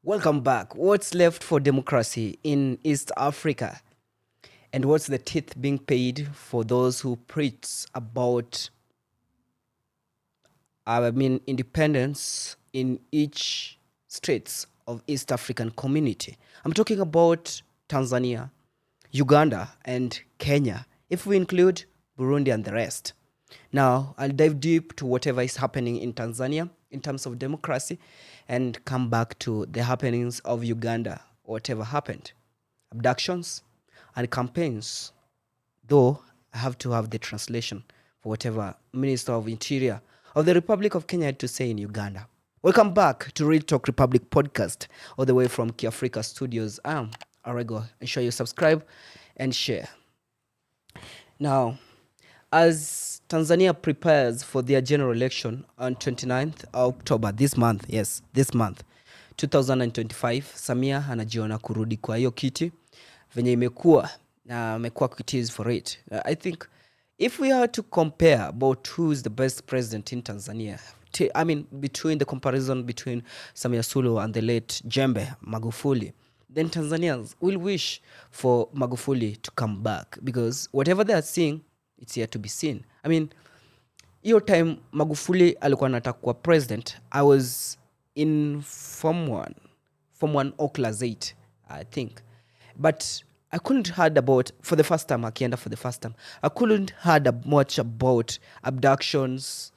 Welcome back. What's left for democracy in East Africa? And what's the teeth being paid for those who preach about, independence in each states of East African community? I'm talking about Tanzania, Uganda, and Kenya, if we include Burundi and the rest. Now, I'll dive deep to whatever is happening in Tanzania in terms of democracy and come back to the happenings of Uganda, whatever happened. Abductions and campaigns, though I have to have the translation for whatever Minister of Interior of the Republic of Kenya had to say in Uganda. Welcome back to Real Talk Republic podcast, all the way from Kiafrica Studios. I'm Arego. Ensure you subscribe and share. Now, as Tanzania prepares for their general election on 29th October, this month, 2025, Samia anajiona kurudi kwa hiyo kiti venye imekuwa na amekuwa criticised for it. I think if we are to compare about who is the best president in Tanzania, between the comparison between Samia Suluhu and the late Jembe Magufuli, then Tanzanians will wish for Magufuli to come back because whatever they are seeing, it's here to be seen. Hiyo time Magufuli alikuwa anataka kuwa president, I was in Form 1 or Class 8, I think. But I couldn't heard about, for the first time, I couldn't heard much about abductions.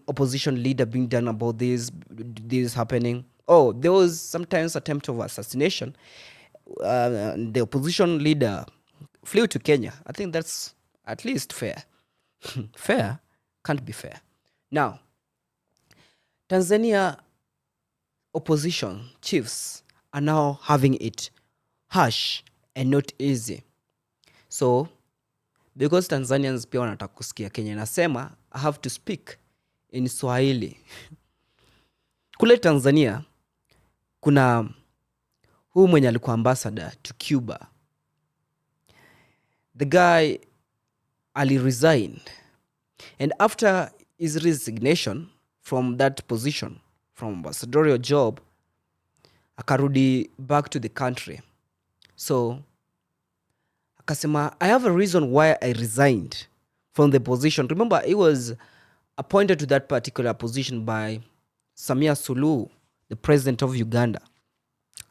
Opposition leader being done about this happening. Oh, there was sometimes attempt of assassination. The opposition leader flew to Kenya. I think that's at least fair. Fair can't be fair. Now, Tanzania opposition chiefs are now having it harsh and not easy. So, because Tanzanians pia wanataka kusikia Kenya nasema, I have to speak in Swahili. Kule Tanzania, kuna huu mwenye alikuwa ambassador to Cuba. The guy resigned. And after his resignation from that position, from ambassadorial job, akarudi back to the country. So, akasema, I have a reason why I resigned from the position. Remember, he was appointed to that particular position by Samia Suluhu, the president of Uganda.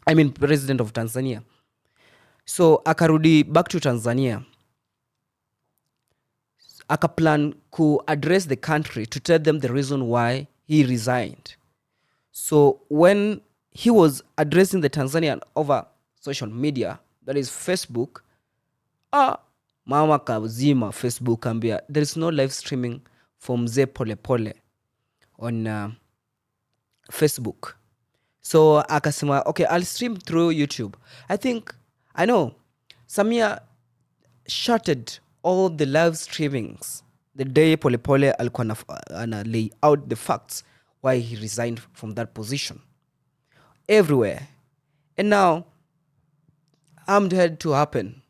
President of Tanzania. So, akarudi back to Tanzania. Akaplan to address the country to tell them the reason why he resigned. So when he was addressing the Tanzanian over social media, that is Facebook, mama kazima Facebook ambia, there is no live streaming from Mzee Pole Pole on Facebook. So akasema, okay, I'll stream through YouTube. I know, Samia shuttered all the live streamings the day Pole Pole alikuwa lay out the facts why he resigned from that position everywhere. And now armed had to happen.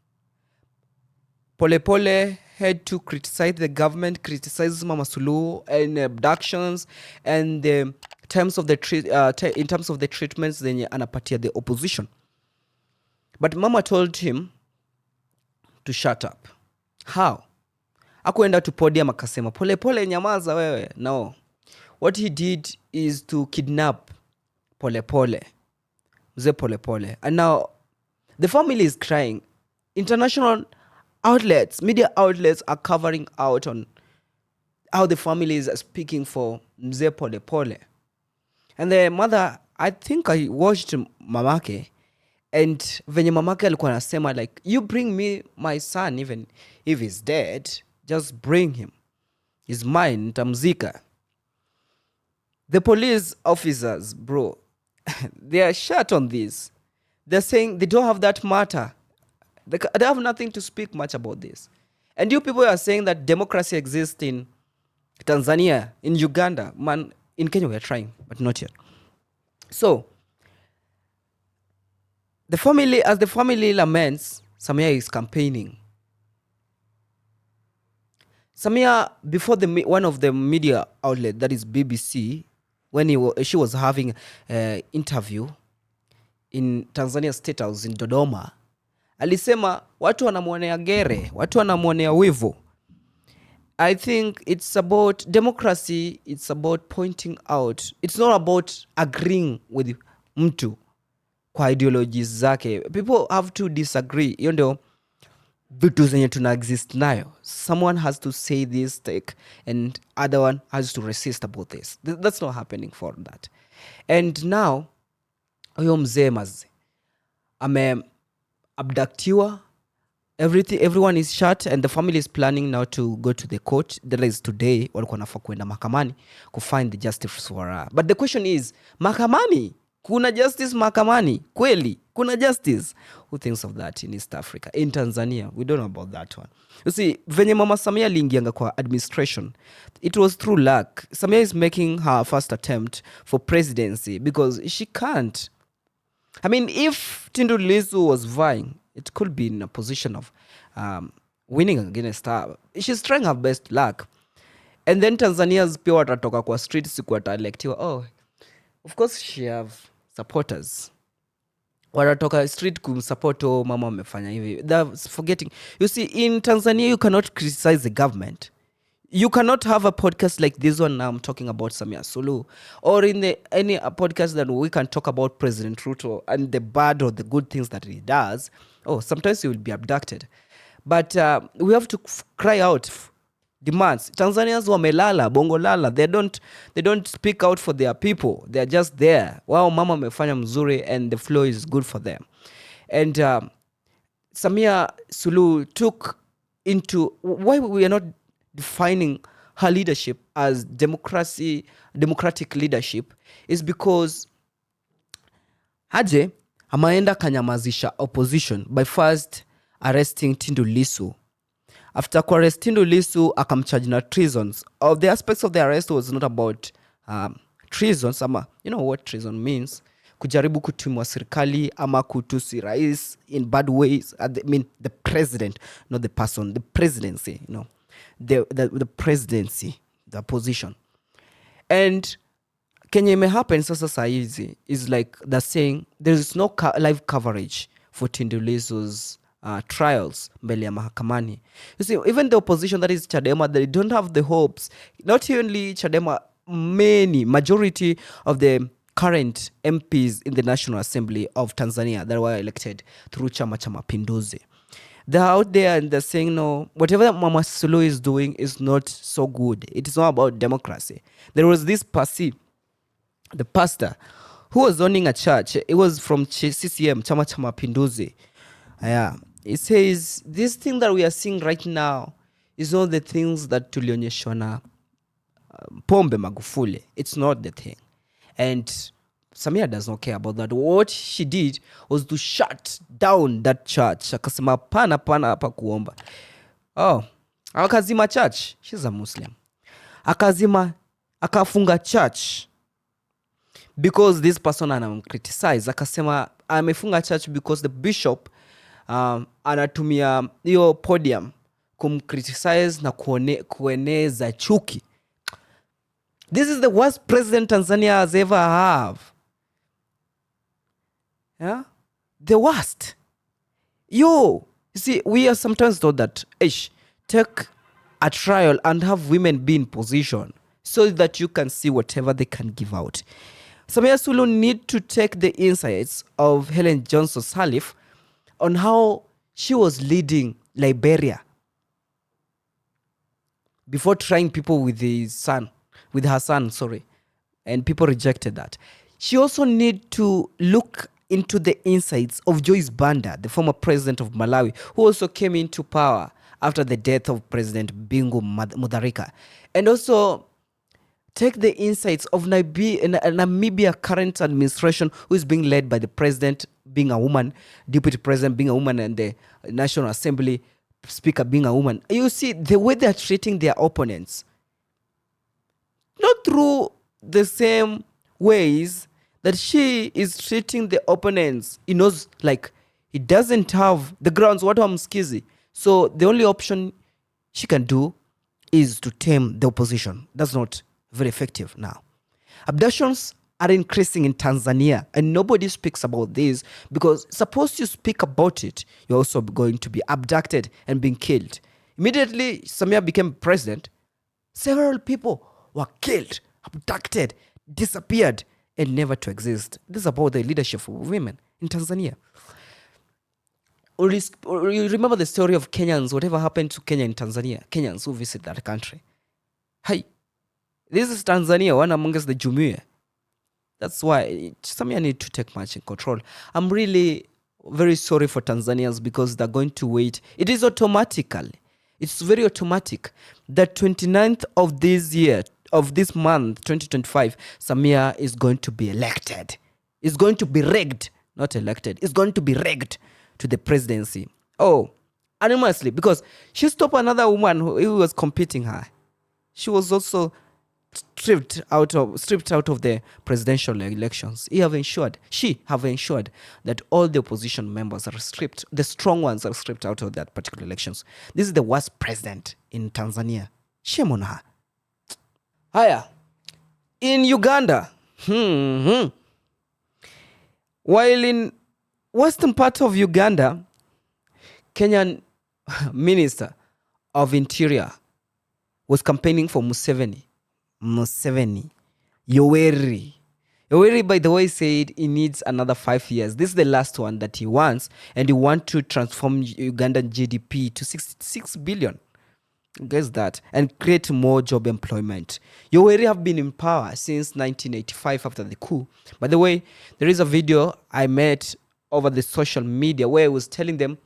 Pole Pole had to criticize the government, criticize Mama Suluhu and abductions and the terms of the in terms of the treatments zenye anapatia the opposition. But Mama told him to shut up. How? Akuenda to podium akasema, Pole Pole nyamaza wewe. No. What he did is to kidnap Pole Pole. Mzee Pole Pole. And now the family is crying. International outlets, media outlets are covering out on how the family is speaking for Mzee Pole Pole. And the mother, I think I watched mamake, and venye mamake alikuwa anasema like, you bring me my son even if he's dead, just bring him. He's mine, nitamzika. The police officers, bro, they are shut on this. They're saying they don't have that matter. They have nothing to speak much about this. And you people are saying that democracy exists in Tanzania, in Uganda. Man, in Kenya we are trying, but not yet. So, as the family laments, Samia is campaigning. Samia, before one of the media outlet, that is BBC, when she was having an interview, in Tanzania State House in Dodoma, alisema watu wanamwonea gere, watu wanamwonea wivu. I think it's about democracy, it's about pointing out. It's not about agreeing with mtu kwa ideologies zake. People have to disagree. Hiyo ndio vitu zenye tuna exist nayo. Someone has to say this take and other one has to resist about this. That's not happening for that. And now huyo mzee mazi abductiwa, everyone is shut and the family is planning now to go to the court. That is today, walikuwa nafaa kuenda mahakamani to find the justice for her. But the question is, mahakamani kuna justice? Mahakamani kweli kuna justice? Who thinks of that in East Africa? In Tanzania, we don't know about that one. You see, venye mama Samia aliingianga kwa administration, it was through luck. Samia is making her first attempt for presidency because she can't. I mean, if Tundu Lissu was vying, it could be in a position of winning against her. She's trying her best luck. And then Tanzania's pia watatoka kwa street siku wataelektiwa. Oh, of course she have supporters. Watatoka street kumsupport, oh, mama amefanya hivi. They're forgetting. You see, in Tanzania, you cannot criticize the government. You cannot have a podcast like this one now I'm talking about Samia Suluhu, or in any podcast that we can talk about President Ruto and the bad or the good things that he does. Oh, sometimes he will be abducted. But we have to cry out demands. Tanzanians wamelala, bongo lala. They don't speak out for their people. They're just there. Wow, mama amefanya mzuri and the flow is good for them. And Samia Suluhu took into why we are not defining her leadership as democratic leadership is because Haje amaenda kanyamazisha opposition by first arresting Tundu Lissu. After arrest Tundu Lissu, akamcharge na treasons. Of the aspects of the arrest was not about treasons, ama you know what treason means? Kujaribu kutumwa serikali ama kutusi rais in bad ways. I mean the president, not the person, the presidency, you know. The presidency, the position. And Kenya may happen sasa saizi is like they're saying there is no live coverage for Tundu Lissu's trials mbele ya mahakamani. You see, even the opposition, that is Chadema, they don't have the hopes. Not only Chadema, majority of the current MPs in the National Assembly of Tanzania that were elected through Chama cha Mapinduzi, they're out there and they're saying, no, whatever Mama Suluhu is doing is not so good. It is not about democracy. There was this the pastor, who was owning a church. It was from CCM, Chama cha Mapinduzi. Yeah. It says, this thing that we are seeing right now is not the things that tulionyeshwa na Pombe Magufuli. It's not the thing. And Samia does not care about that. What she did was to shut down that church. Akasema pana hapa kuomba. Oh, akazima church. She's a Muslim. Akafunga church because this person anamcriticize. Akasema amefunga church because the bishop anatumia hiyo podium kumcriticize na kueneza chuki. This is the worst president Tanzania has ever have. Yeah? The worst. You see, we are sometimes told that, take a trial and have women be in position so that you can see whatever they can give out. Samia Suluhu need to take the insights of Helen Johnson Sirleaf on how she was leading Liberia before trying people with her son, and people rejected that. She also need to look into the insights of Joyce Banda, the former president of Malawi, who also came into power after the death of President Bingu Mutharika, and also take the insights of Namibia current administration, who is being led by the president being a woman, deputy president being a woman, and the National Assembly speaker being a woman. You see the way they're treating their opponents, not through the same ways that she is treating the opponents. He knows, like, he doesn't have the grounds. What amskizi. So the only option she can do is to tame the opposition. That's not very effective now. Abductions are increasing in Tanzania, and nobody speaks about this because suppose you speak about it, you're also going to be abducted and being killed. Immediately, Samia became president. Several people were killed, abducted, disappeared, and never to exist. This is about the leadership of women in Tanzania. Or you remember the story of Kenyans, whatever happened to Kenya in Tanzania, Kenyans who visit that country. Hey, this is Tanzania, one amongst the Jumuiya. That's why Samia need to take much in control. I'm really very sorry for Tanzanians because they're going to wait. It is automatically. It's very automatic. The 29th of this year, of this month, 2025, Samia is going to be elected. It's going to be rigged, not elected. It's going to be rigged to the presidency. Oh, anonymously, because she stopped another woman who was competing her. She was also stripped out of the presidential elections. She have ensured that all the opposition members are stripped. The strong ones are stripped out of that particular elections. This is the worst president in Tanzania. Shame on her. Haya, in Uganda, while in western part of Uganda, Kenyan Minister of Interior was campaigning for Museveni. Yoweri, by the way, said he needs another 5 years. This is the last one that he wants, and he wants to transform Ugandan GDP to 66 billion. Guess that, and create more job employment. Yoweri have been in power since 1985 after the coup. By the way, there is a video I made over the social media where I was telling them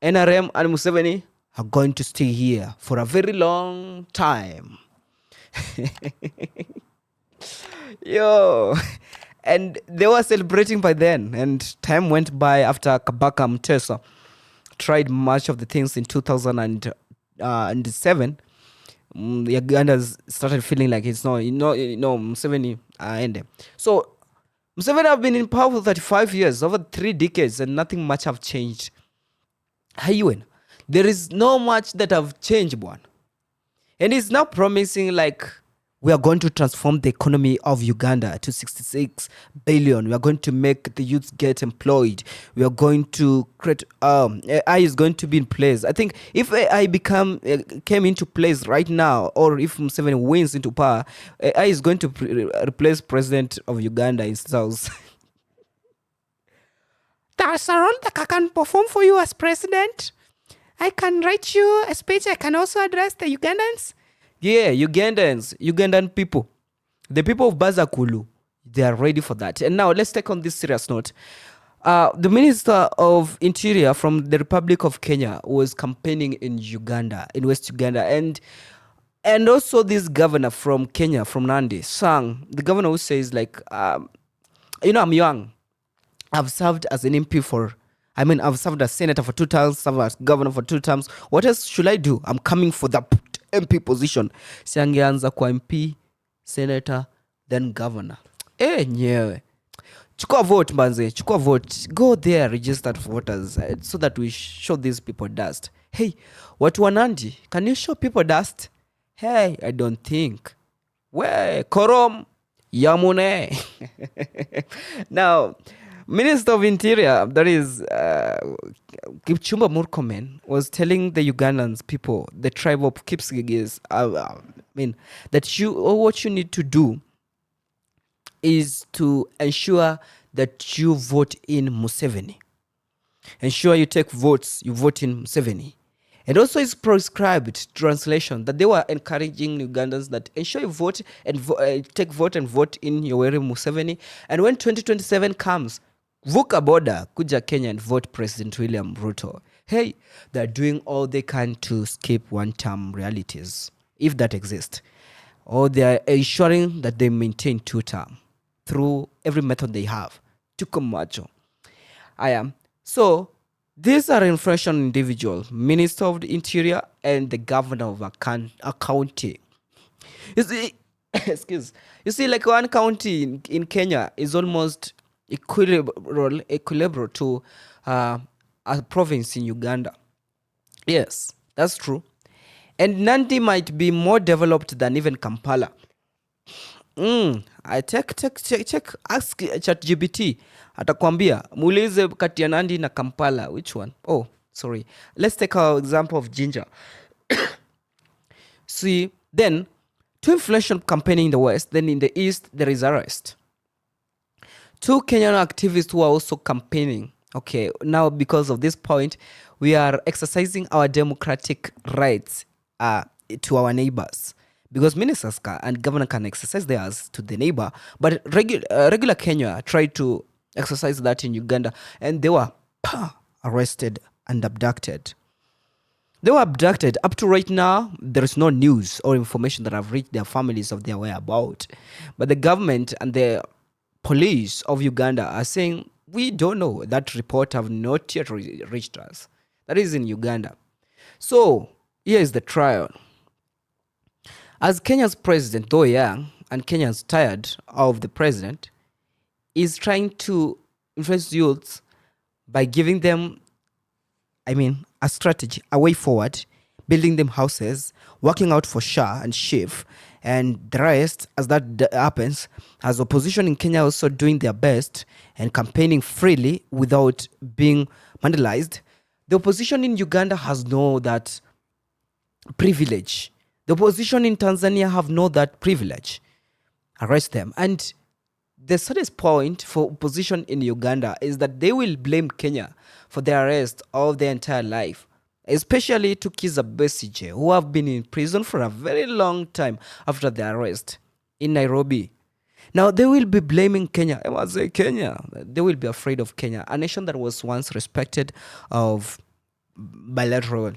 NRM and Museveni are going to stay here for a very long time. Yo, and they were celebrating by then, and time went by after Kabaka Mutesa tried much of the things in 2007. Uganda started feeling like it's not, Museveni ended. So Museveni have been in power for 35 years, over 3 decades, and nothing much have changed. There is no much that have changed, one. And he's now promising like we are going to transform the economy of Uganda to 66 billion. We are going to make the youth get employed. We are going to create AI is going to be in place. I think if AI came into place right now, or if Museveni wins into power, AI is going to replace President of Uganda in South. That's around that I can perform for you as president. I can write you a speech. I can also address the Ugandans. Yeah, Ugandan people. The people of Bazakulu, they are ready for that. And now let's take on this serious note. The Minister of Interior from the Republic of Kenya was campaigning in Uganda, in West Uganda. And also this governor from Kenya, from Nandi, Sang, the governor who says like, I'm young. I've served as an MP I've served as senator for 2 terms, served as governor for 2 terms. What else should I do? I'm coming for the MP position. Siangeanza kwa MP, senator, then governor. Nyewe. Chukua vote, manze. Chukua vote. Go there, register voters so that we show these people dust. Hey, watu wanandi, can you show people dust? Hey, I don't think. Where? Korom. Yamune. Now, Minister of Interior, that is Kipchumba Murkomen, was telling the Ugandans people, the tribe of Kipsigis, that what you need to do is to ensure that you vote in Museveni. Ensure you take votes, you vote in Museveni. And also it's prescribed translation that they were encouraging Ugandans that ensure you vote and take vote and vote in Yoweri Museveni. And when 2027 comes, vuka border, kuja Kenya and vote President William Ruto. Hey, they're doing all they can to skip one-term realities, if that exists. Or they're ensuring that they maintain 2-term through every method they have. Tuko macho. So, these are influential individuals, Minister of the Interior and the Governor of a county. You see, you see, like one county in Kenya is almost equivalent to a province in Uganda. Yes, that's true. And Nandi might be more developed than even Kampala. Check, ask ChatGPT. Atakwambia, muulize kati ya Nandi na Kampala, which one? Oh, sorry. Let's take our example of Ginger. See, then, two inflation campaigning in the West, then in the East, there is arrest. Two Kenyan activists who are also campaigning. Okay, now because of this point, we are exercising our democratic rights to our neighbors. Because ministers and governor can exercise theirs to the neighbor, but regular Kenya tried to exercise that in Uganda, and they were arrested and abducted. They were abducted. Up to right now, there is no news or information that have reached their families of their whereabouts. But the government and the police of Uganda are saying, we don't know. That report have not yet reached us. That is in Uganda. So, here is the trial. As Kenya's president, though young, and Kenyans tired of the president, is trying to influence youths by giving them, a strategy, a way forward, building them houses, working out for SHA and SHIF, and the rest, as that happens, as opposition in Kenya also doing their best and campaigning freely without being vandalized, the opposition in Uganda has no that privilege. The opposition in Tanzania have no that privilege. Arrest them. And the saddest point for opposition in Uganda is that they will blame Kenya for the arrest of their entire life, especially to Kizza Besigye, who have been in prison for a very long time after the arrest in Nairobi. Now, they will be blaming Kenya. I must say Kenya. They will be afraid of Kenya, a nation that was once respected of bilateral,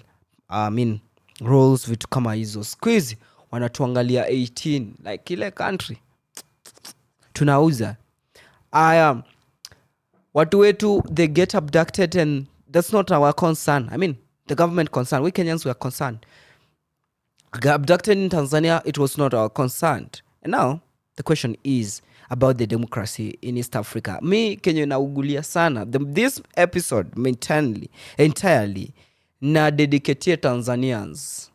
rules vitu kama hizo. Squeeze, wanatuangalia 18, like ile country. Tunauza. Watu wetu, they get abducted and that's not our concern. The government concern. We Kenyans were concerned. Abducted in Tanzania, it was not our concern. And now, the question is about the democracy in East Africa. Me, Kenya naugulia sana. This episode, entirely, na dedicated Tanzanians.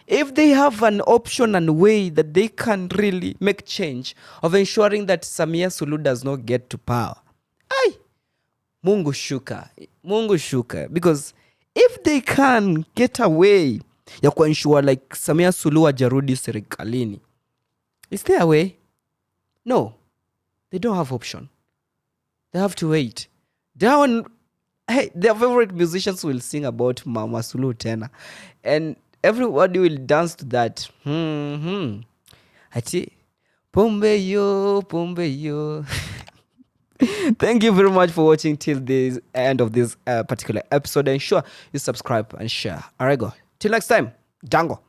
If they have an option and way that they can really make change of ensuring that Samia Suluhu does not get to power, Mungu shuka. Because if they can get away ya kuensure like Samia Suluhu ajarudi serikalini, is there a way? No, they don't have option. They have to wait. Their favorite musicians will sing about Mama Suluhu tena, and everybody will dance to that. Ati pombe yo. Thank you very much for watching till the end of this particular episode. Ensure you subscribe and share. Alright, go. Till next time. Dango.